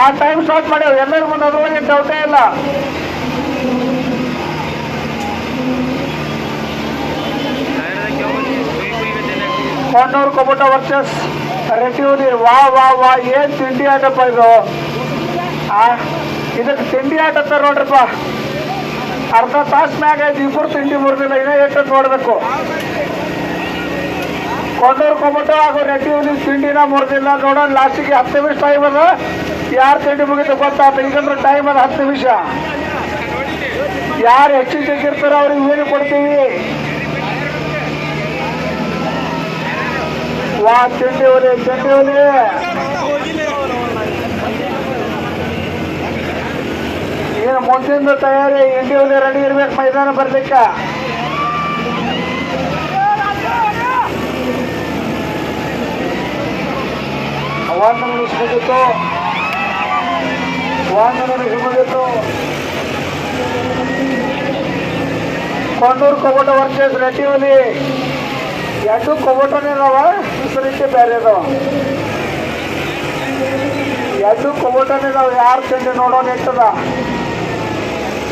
ಆ time start ಮಾಡ್ಯಾವ ಎಲ್ಲರ ಮುಂದೆ, ಅದ್ರೊಳಗೆ ಡೌಟೇ ಇಲ್ಲ. ಕೊಂಡೂರು ಕೊಬೋಟ ವರ್ಸಸ್ ರೆಡ್ಡಿ. ವಾ ವಾ ವಾ, ಏನ್ ತಿಂಡಿ ಆಟಪ್ಪ ಇದು. ಇದಕ್ಕೆ ತಿಂಡಿ ಆಟ ತರ ನೋಡ್ರಪ್ಪ. ಅರ್ಧ ತಾಸು ಮ್ಯಾಗ ಇಬ್ಬರು ತಿಂಡಿ ಮುರಿದಿಲ್ಲ, ಇನ್ನೂ ಎಷ್ಟು ನೋಡ್ಬೇಕು. ಕೊಂಡೂರು ಕೊಬೋಟ ಹಾಗೂ ರೆಡ್ಡಿ ಹುಲಿ ತಿಂಡಿನ ಮುರಿದಿಲ್ಲ. ನೋಡೋಣ ಲಾಸ್ಟಿಗೆ 10 ನಿಮಿಷ ಟೈಮ್ ಅದ. ಯಾರು ತಿಂಡಿ ಮುಗಿದು ಗೊತ್ತಾಗ್ತದೆ. ಈಗಂದ್ರೆ ಟೈಮ್ ಅದ 10 ನಿಮಿಷ. ಯಾರು ಹೆಚ್ಚು ಜಗ್ಗಿರ್ತಾರೋ ಅವ್ರಿಗೆ ಏನು ಕೊಡ್ತೀವಿ. ವಾ, ತಿಂಡಿ ಹುಲಿ, ತಿಂಡಿ ಹುಲಿ. ಏನು ಮುಂದಿನ ತಯಾರಿ, ಇಂಡಿ ಹುಲಿ ರೆಡಿ ಇರ್ಬೇಕು ಮೈದಾನ ಬರ್ಲಿಕ್ಕೆ. ಒಂದು ನಿಮಿಷ ಮುಗಿತು, ಕೊಂಡೂರು ಕೊಬೋಟ ವರ್ಸಸ್ ರೆಡ್ಡಿ ಹುಲಿ. ಎರಡು ಕೊಬೋಟನೇ ಅದಾವ, ಹೆಸರಿಟ್ಟು ಬೇರೆ ಅದಾವ. ಎರಡು ಕೊಬೋಟನೇ ಅದಾವ. ಯಾರು ತಿಂಡಿ ನೋಡೋಣ ಇರ್ತದ.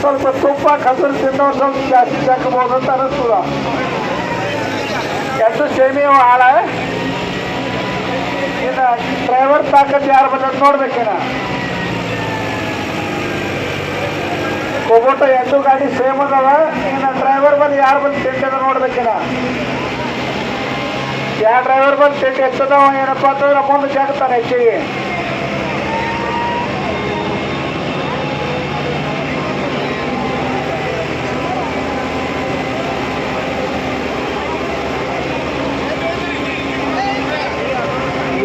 ಸ್ವಲ್ಪ ತುಪ್ಪ ಕಸರು ತಿಂದವ್ರು ಸ್ವಲ್ಪ ಜಾಸ್ತಿ ಹಾಕಬಹುದು ಅಂತ ಅನಿಸ್ತದ. ಎರಡು ಸೇಮಿ ಹಾಳ. ಇನ್ನು ಡ್ರೈವರ್ ತಾಕತ್ ಯಾರು ಬಂದ ನೋಡ್ಬೇಕೇನ. ಕೊಬೋಟ ಎರಡು ಗಾಡಿ ಸೇಮ್ ಅದಾವ. ಇನ್ನು ಡ್ರೈವರ್ ಬಂದು ಯಾರು ಬಂದು ತಿಂಡಿ ನೋಡ್ಬೇಕೇನ. ಯಾವ ಡ್ರೈವರ್ ಬಂದು ತಿಂಡಿ ಹೆಚ್ಚದವ ಏನಪ್ಪ ಅಂತಂದ್ರೆ ಮುಂದೆ ಜಾಗ್ತಾನೆ ಹೆಚ್ಚಿಗೆ.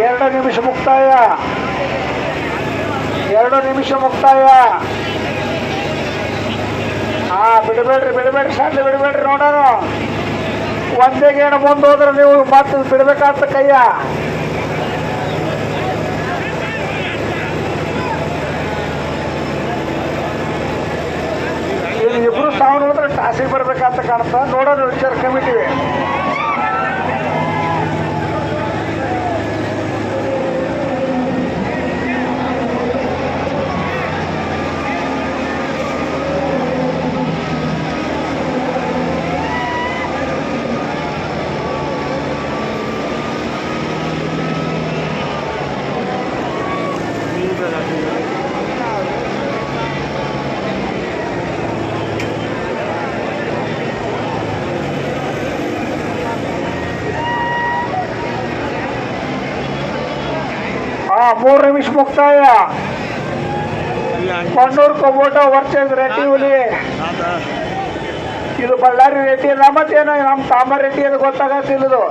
ಎರಡು ನಿಮಿಷ ಮುಕ್ತಾಯ. ಬಿಡಬೇಡ್ರಿ ಸಣ್ಣ ಬಿಡಬೇಡ್ರಿ. ನೋಡೋಣ ಒಂದೇ ಗೇಣ ಮುಂದೆ ಹೋದ್ರೆ ನೀವು ಮತ್ತೆ ಬಿಡ್ಬೇಕಾಗ್ತ ಕೈಯ. ಇಬ್ರು ಸಾವನ್ ಹೋದ್ರೆ ಟಾಸಿಗೆ ಬರ್ಬೇಕಂತ ಕಾಣುತ್ತ. ನೋಡೋಣ ವಿಚಾರ ಕಮಿಟಿವಿ. ಮೂರು ನಿಮಿಷ ಮುಕ್ತಾಯ. ಕೊಂಡೂರು ಕೊಬೋಟ ವರ್ಸಸ್ ರೆಡ್ಡಿ ಹುಲಿ. ಇದು ಬಳ್ಳಾರಿ ರೆಡ್ಡಿ ಅಲ್ಲ, ಮತ್ತೇನೋ ನಮ್ಮ ತಾಮರ್ ರೆಡ್ಡಿ ಅದು ಗೊತ್ತಾಗತ್ತಿಲ್ಲದು.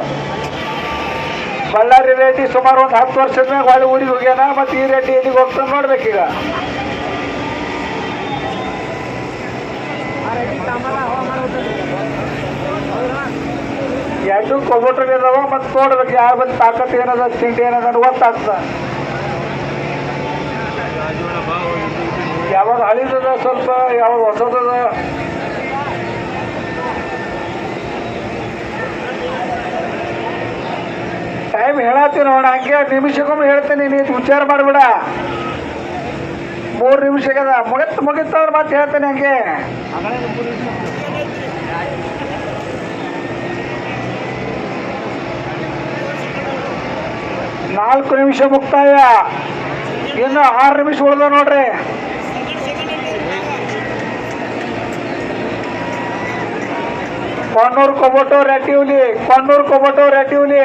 ಬಳ್ಳಾರಿ ರೆಡ್ಡಿ ಸುಮಾರು ಒಂದು 10 ವರ್ಷದ ಮ್ಯಾಗ ಹೊಳೆ ಊರಿಗೆ ಹೋಗ್ಯಾನ. ಮತ್ತೆ ಈ ರೆಡ್ಡಿ ಎಲ್ಲಿಗೆ ಹೋಗ್ತಾನೆ ನೋಡ್ಬೇಕೀಗ. ಎರಡು ಕೊಬೋಟರ್ ಇದಾವ. ಮತ್ತೆ ನೋಡ್ಬೇಕು ಯಾರು ಬಂದು ತಾಕತ್ ಏನದ, ತಿಂಡಿ ಏನದ ಗೊತ್ತಾಗ್ತದ. ಯಾವಾಗ ಹಳಿದದ ಸ್ವಲ್ಪ, ಯಾವಾಗ ಹೊಸದದ. ಟೈಮ್ ಹೇಳತ್ತೀನಿ ನೋಡ, ಹಂಗೆ ನಿಮಿಷಕ್ಕೊಮ್ಮೆ ಹೇಳ್ತೇನೆ. ನೀನು ವಿಚಾರ ಮಾಡಬೇಡ. 3 ನಿಮಿಷ ಅದ. ಮುಗಿತ್ತವ್ರು ಮತ್ತೆ ಹೇಳ್ತೇನೆ ಹಂಗೆ. 4 ನಿಮಿಷ ಮುಕ್ತಾಯ. ಇನ್ನು 6 ನಿಮಿಷ ಉಳಿದ ನೋಡ್ರಿ. ಕೊಂಡೂರು ಕೊಬೋಟ ರೆಡ್ಡಿ ಹುಲಿ.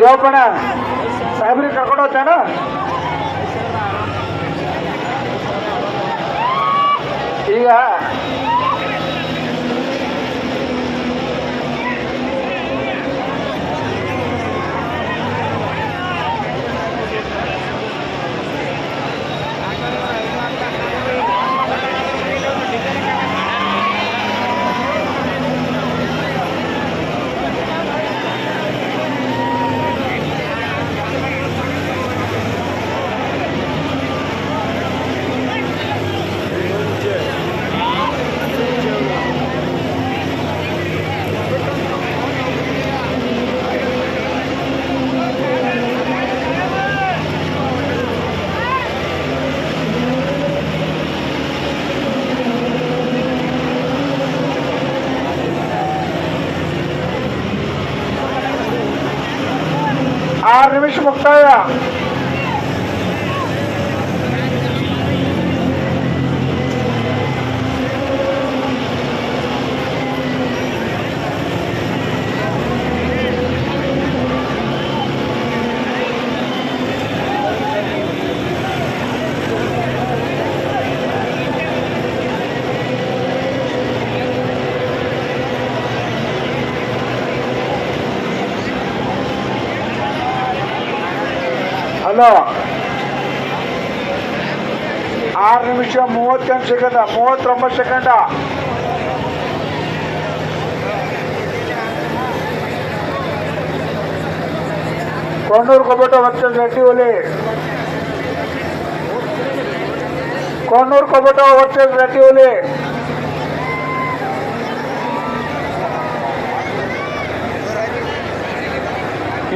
ಜೋಪಣ ಸಾಹೇಬ್ರಿಗೆ ಕರ್ಕೊಂಡು ಹೋಗ್ತಾನ. ಈಗ ಆರು ನಿಮಿಷ ಮುಕ್ತಾಯ. ಹಲೋ, 6 ನಿಮಿಷ 38 ಸೆಕೆಂಡ, 39 ಸೆಕೆಂಡ. ಕೊಣ್ಣೂರು ಕೊಬಟ ವರ್ಸಸ್ ರೆಡ್ಡಿ ಹುಲಿ. ಕೊಣ್ಣೂರು ಕೊಬಟ ವರ್ಸಸ್ ರೆಡ್ಡಿ ಹುಲಿ.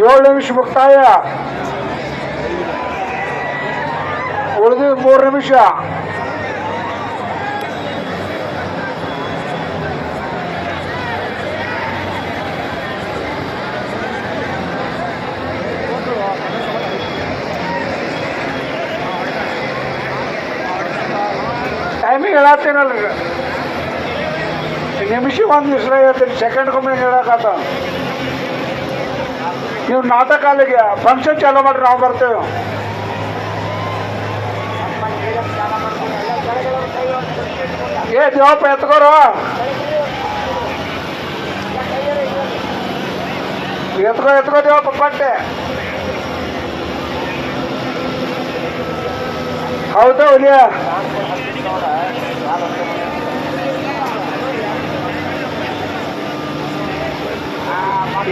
7 ನಿಮಿಷ ಮುಕ್ತಾಯ. ಉಳಿದು 3 ನಿಮಿಷ. ಟೈಮಿಂಗ್ ಹೇಳತ್ತೀನಲ್ರಿ, ನಿಮಿಷ 1 ದಿವಸ ಹೇಳ್ತೀನಿ, ಸೆಕೆಂಡ್ಗೊಮ್ಮೆ ಹೇಳಕತ್ತ. ನೀವು ನಾಟಕ ಅಲ್ಲಿಗೆ ಫಂಕ್ಷನ್ ಚಾಲೂ ಮಾಡ್ರಿ, ನಾವು ಬರ್ತೇವೆ. ಏ ದೇವಪ್ಪ ಎತ್ಕೋರ, ಎತ್ಕೋ ದೇವಪ್ಪ ಪಟ್ಟೆ. ಹೌದಾ ಹುಲಿಯ?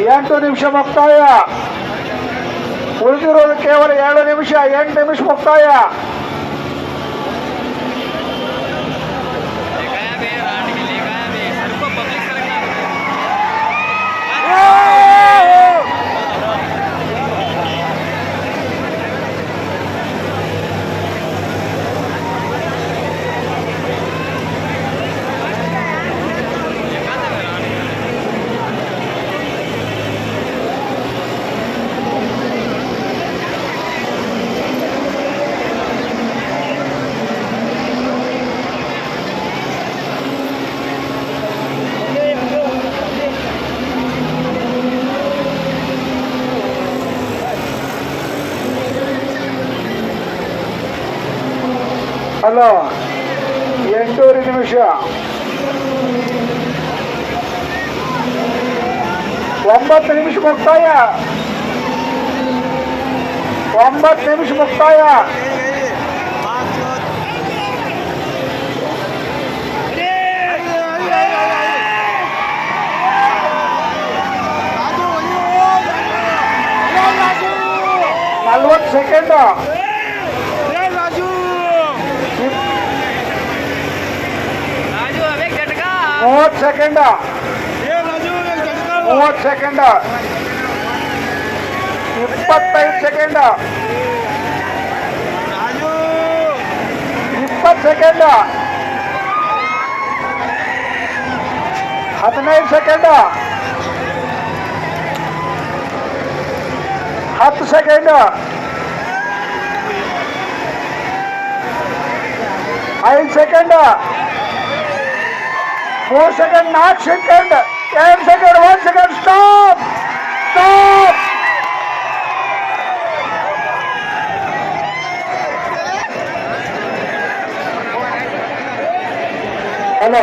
8 ನಿಮಿಷ ಮುಕ್ತಾಯ. ಉಳಿದಿರೋದು ಕೇವಲ 2 ನಿಮಿಷ. 8 ನಿಮಿಷ ಮುಕ್ತಾಯ. ಹಲೋ, 8 ನಿಮಿಷ. 9 ನಿಮಿಷ ಮುಕ್ತಾಯ. 9 ನಿಮಿಷ ಮುಕ್ತಾಯ. Second. 30 second. 30 second. 25 second. 20 second. 15 second. 10 second. 5 second. 4 second. 4 second. 2 second. 1 second. Stop. Stop. Hello,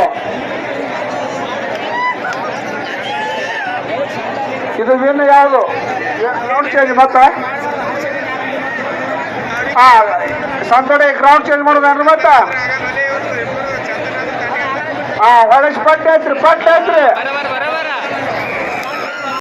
ಇದು ವಿನ್ ಯಾವುದು ಗ್ರೌಂಡ್ ಚೇಂಜ್ ಮತ್ತ ಸಂತೋಡಿ ಗ್ರೌಂಡ್ ಚೇಂಜ್ ಮಾಡೋದನ್ರಿ ಮತ್ತ ಹೊಳಸ್ ಪಟ್ಟ ಐತ್ರಿ